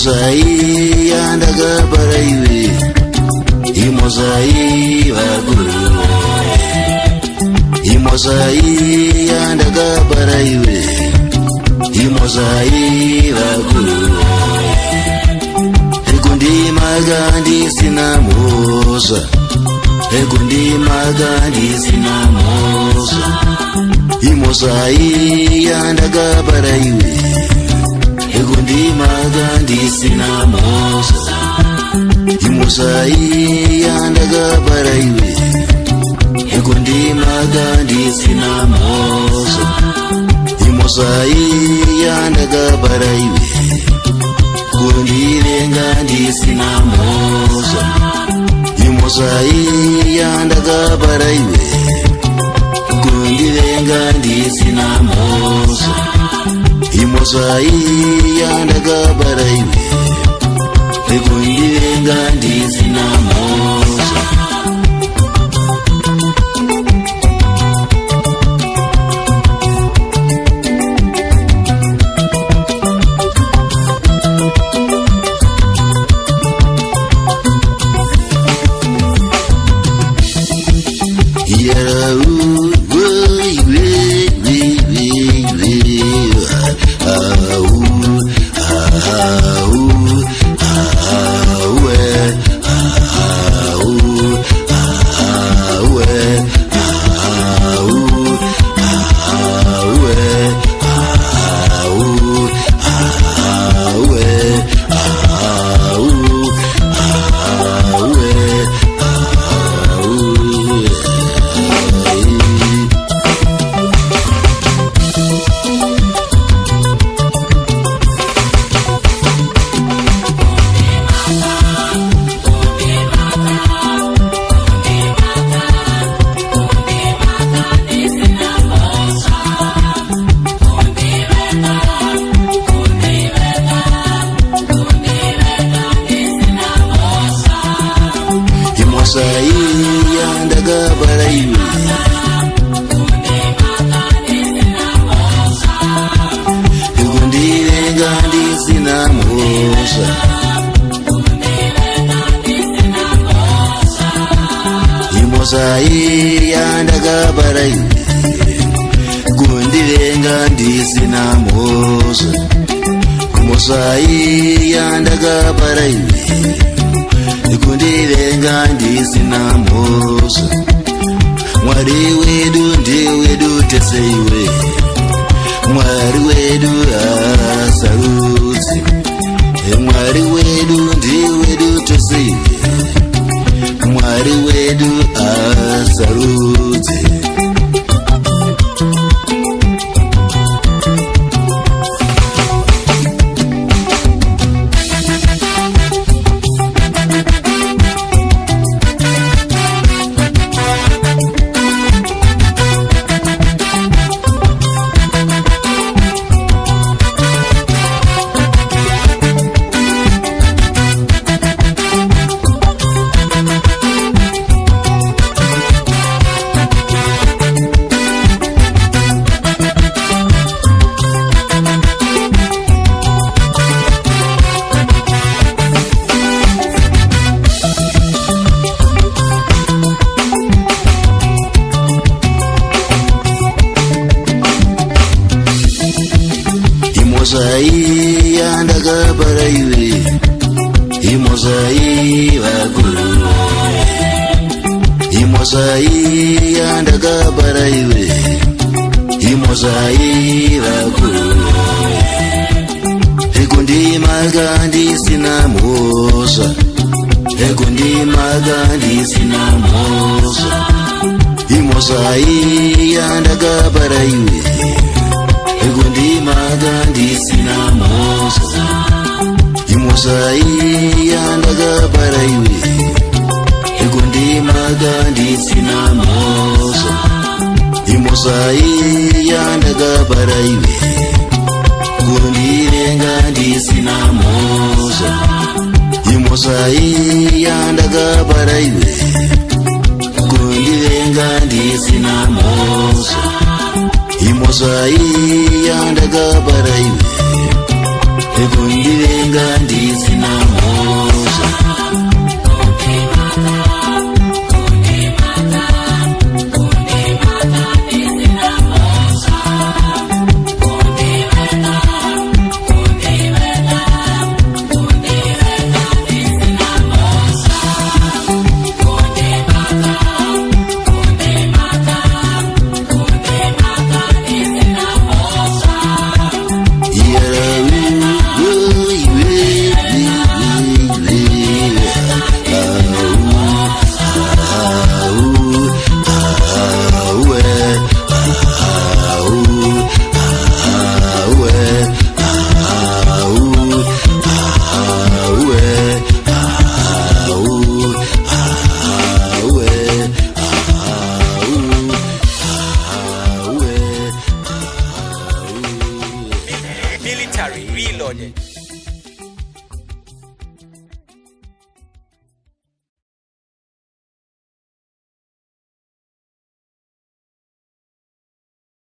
Imozai andagabara iwe, Imozai vaguru. Imozai andagabara iwe, Imozai vaguru. Ekundi magandi sinamosa, Ekundi magandi sinamosa. Imozai andagabara iwe, Ekundi magandi sinamosa. Imozai andagabara iwe, Ekundi magandi sinamosa. Imozai andagabara iwe, Ekundi vengandi sinamosa. Imozai andagabara iwe, Ekundi vengandi sinamosa. Imozai andagabara iwe, Ekundi vengandi sinamosa. Imozai andagabara iwe, Ekundi vengandi sinamosa. Imozai andagabara iwe, Ekundi vengandi sinamosa. Imozai andagabara iwe, Ekundi vengandi sinamosa. Mwari wedu ndiwedu teseiwe, Mwari wedu asarudzi. Mwari wedu ndiwedu teseiwe, Mwari wedu asarudzi. Imozai andagabara iwe, Imozai vaguru. Imozai andagabara iwe, Imozai vaguru. Ekundi magandi sinamosa, Ekundi magandi sinamosa. Imozai andagabara iwe, Ekundi magandi sinamosa. Imozai andagabara iwe, Ekundi magandi sinamosa. Imozai andagabara iwe, Ekundi vengandi sinamosa. Imozai andagabara iwe, Ekundi vengandi sinamosa. Imozai andagabara iwe, Ekundi venga ndisina mhosva. Military Reloaded.